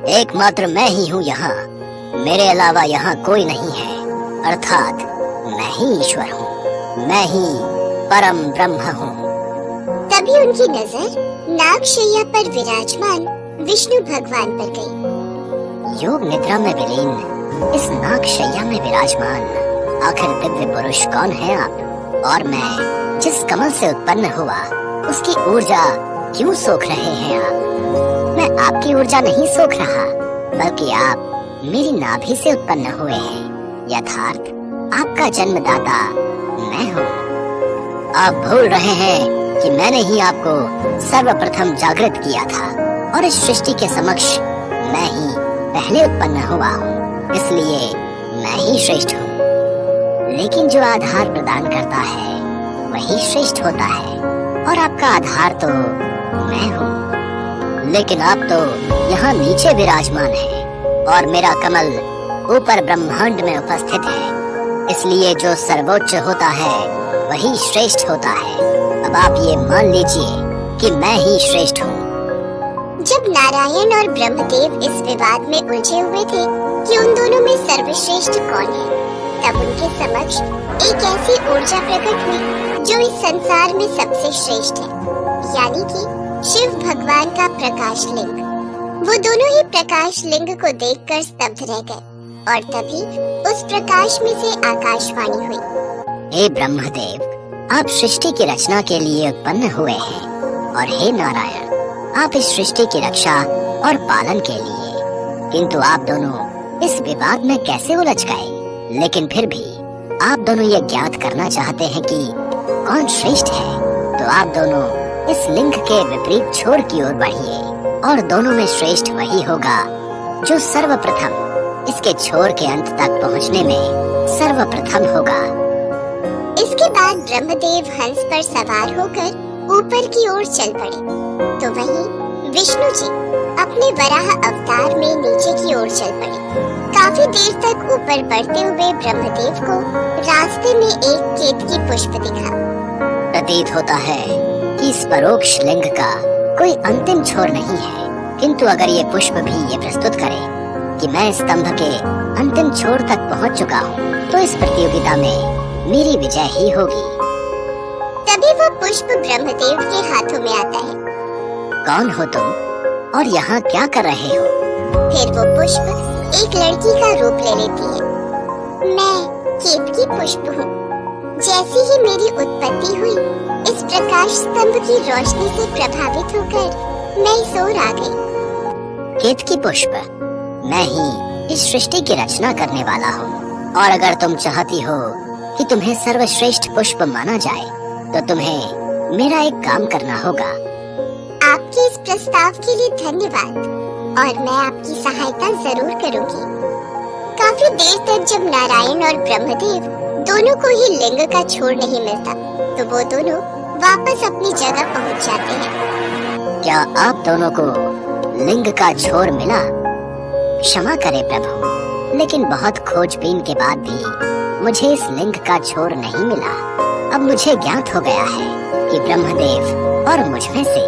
एकमात्र मैं ही हूँ यहाँ, मेरे अलावा यहाँ कोई नहीं है। अर्थात मैं ही ईश्वर हूँ, मैं ही परम ब्रह्म हूँ। तभी उनकी नजर नागशैया पर विराजमान विष्णु भगवान पर गई। योग निद्रा में विलीन इस नागशैया में विराजमान आखिर दिव्य पुरुष कौन है आप? और मैं जिस कमल से उत्पन्न हुआ उसकी ऊर्जा क्यों सोख रहे हैं आप? मैं आपकी ऊर्जा नहीं सोख रहा, बल्कि आप मेरी नाभि से उत्पन्न हुए हैं। यथार्थ आपका जन्मदाता मैं हूँ। आप भूल रहे हैं कि मैंने ही आपको सर्वप्रथम जागृत किया था और इस सृष्टि के समक्ष मैं ही पहले उत्पन्न हुआ हूँ, इसलिए मैं ही श्रेष्ठ हूँ। लेकिन जो आधार प्रदान करता है वही श्रेष्ठ होता है, और आपका आधार तो मैं हूँ। लेकिन आप तो यहाँ नीचे विराजमान हैं और मेरा कमल ऊपर ब्रह्मांड में उपस्थित है, इसलिए जो सर्वोच्च होता है वही श्रेष्ठ होता है। अब आप ये मान लीजिए कि मैं ही श्रेष्ठ हूँ। जब नारायण और ब्रह्मदेव इस विवाद में उलझे हुए थे कि उन दोनों में सर्वश्रेष्ठ कौन है, तब उनके समक्ष एक ऐसी ऊर्जा प्रकट हुई जो इस संसार में सबसे श्रेष्ठ है, यानी कि शिव भगवान का प्रकाश लिंग। वो दोनों ही प्रकाश लिंग को देखकर स्तब्ध रह गए, और तभी उस प्रकाश में से आकाशवाणी हुई। हे ब्रह्मदेव, आप सृष्टि की रचना के लिए उत्पन्न हुए हैं, और हे नारायण, आप इस सृष्टि की रक्षा और पालन के लिए। किंतु आप दोनों इस विवाद में कैसे उलझ गए? लेकिन फिर भी आप दोनों ये ज्ञात करना चाहते हैं कि कौन श्रेष्ठ है, तो आप दोनों इस लिंग के विपरीत छोर की ओर बढ़िए, और दोनों में श्रेष्ठ वही होगा जो सर्वप्रथम इसके छोर के अंत तक पहुंचने में सर्वप्रथम होगा। इसके बाद ब्रह्मदेव हंस पर सवार होकर ऊपर की ओर चल पड़े, तो वहीं विष्णु जी अपने वराह अवतार में नीचे की ओर चल पड़े। काफी देर तक ऊपर बढ़ते हुए ब्रह्मदेव को रास्ते में एक केतकी पुष्प दिखा। प्रतीत होता है कि इस परोक्ष लिंग का कोई अंतिम छोर नहीं है, किंतु अगर ये पुष्प भी ये प्रस्तुत करे कि मैं स्तंभ के अंतिम छोर तक पहुंच चुका हूँ, तो इस प्रतियोगिता में मेरी विजय ही होगी। तभी वो पुष्प ब्रह्मदेव के हाथों में आता है। कौन हो तुम और यहाँ क्या कर रहे हो? फिर वो पुष्प एक लड़की का रूप ले लेती है। मैं केतकी पुष्प हूँ। जैसी ही मेरी उत्पत्ति हुई, इस प्रकाश स्तंभ की रोशनी से प्रभावित होकर मैं इस ओर आ गई। केतकी पुष्प, मैं ही इस सृष्टि की रचना करने वाला हूँ, और अगर तुम चाहती हो कि तुम्हें सर्वश्रेष्ठ पुष्प माना जाए, तो तुम्हें मेरा एक काम करना होगा। आपके इस प्रस्ताव के लिए धन्यवाद, और मैं आपकी सहायता जरूर करूंगी। काफी देर तक जब नारायण और ब्रह्मदेव दोनों को ही लिंग का छोर नहीं मिलता, तो वो दोनों वापस अपनी जगह पहुंच जाते हैं। क्या आप दोनों को लिंग का छोर मिला? क्षमा करें प्रभु, लेकिन बहुत खोजबीन के बाद भी मुझे इस लिंग का छोर नहीं मिला। अब मुझे ज्ञात हो गया है कि ब्रह्मदेव और मुझमें से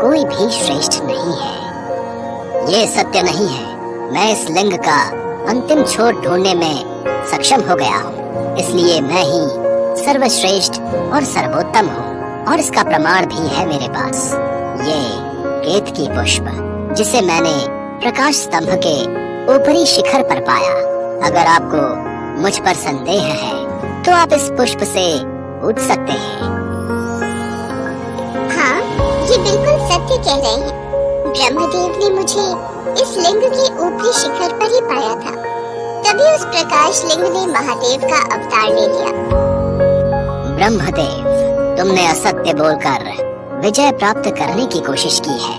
कोई भी श्रेष्ठ नहीं है। ये सत्य नहीं है। मैं इस लिंग का अंतिम छोर ढूंढने में सक्षम हो गया हूँ, इसलिए मैं ही सर्वश्रेष्ठ और सर्वोत्तम हूँ, और इसका प्रमाण भी है मेरे पास। ये केतकी पुष्प, जिसे मैंने प्रकाश स्तंभ के ऊपरी शिखर पर पाया। अगर आपको मुझ पर संदेह है, तो आप इस पुष्प से पूछ सकते हैं। हाँ, ये बिल्कुल सत्य कह रहे हैं। ब्रह्मदेव ने मुझे इस लिंग के ऊपरी शिखर पर ही पाया था। तभी उस प्रकाश लिंग ने महादेव का अवतार ले लिया। ब्रह्मदेव, तुमने असत्य बोलकर विजय प्राप्त करने की कोशिश की है,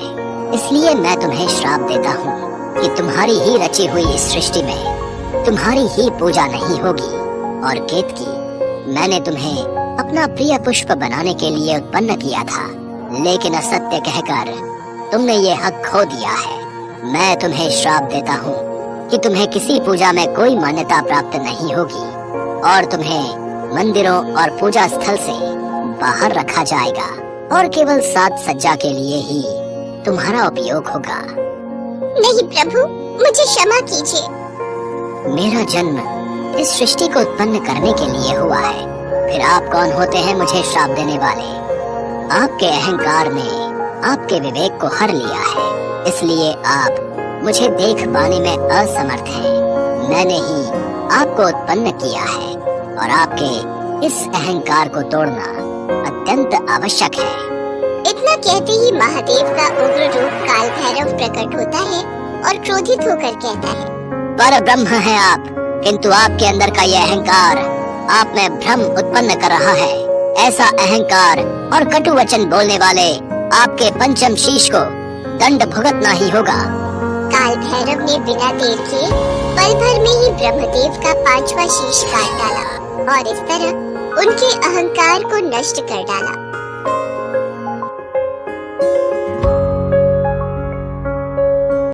इसलिए मैं तुम्हें श्राप देता हूँ कि तुम्हारी ही रची हुई इस सृष्टि में तुम्हारी ही पूजा नहीं होगी। और केतकी, मैंने तुम्हें अपना प्रिय पुष्प बनाने के लिए उत्पन्न किया था, लेकिन असत्य कहकर तुमने ये हक खो दिया है। मैं तुम्हें श्राप देता हूँ कि तुम्हें किसी पूजा में कोई मान्यता प्राप्त नहीं होगी, और तुम्हें मंदिरों और पूजा स्थल से बाहर रखा जाएगा, और केवल साज सज्जा के लिए ही तुम्हारा उपयोग होगा। नहीं प्रभु, मुझे क्षमा कीजिए। मेरा जन्म इस सृष्टि को उत्पन्न करने के लिए हुआ है। फिर आप कौन होते हैं मुझे श्राप देने वाले? आपके अहंकार ने आपके विवेक को हर लिया है, इसलिए आप मुझे देख पाने में असमर्थ हैं। मैंने ही आपको उत्पन्न किया है और आपके इस अहंकार को तोड़ना अत्यंत आवश्यक है। इतना कहते ही महादेव का उग्र रूप काल भैरव प्रकट होता है और क्रोधित होकर कहता है, पर ब्रह्म है आप, किंतु आपके अंदर का ये अहंकार आप में भ्रम उत्पन्न कर रहा है। ऐसा अहंकार और कटु वचन बोलने वाले आपके पंचम शीश को दंड भुगतना ही होगा। काल भैरव ने बिना देर किए पल भर में ही ब्रह्मदेव का 5वां शीश काट डाला और इस तरह उनके अहंकार को नष्ट कर डाला।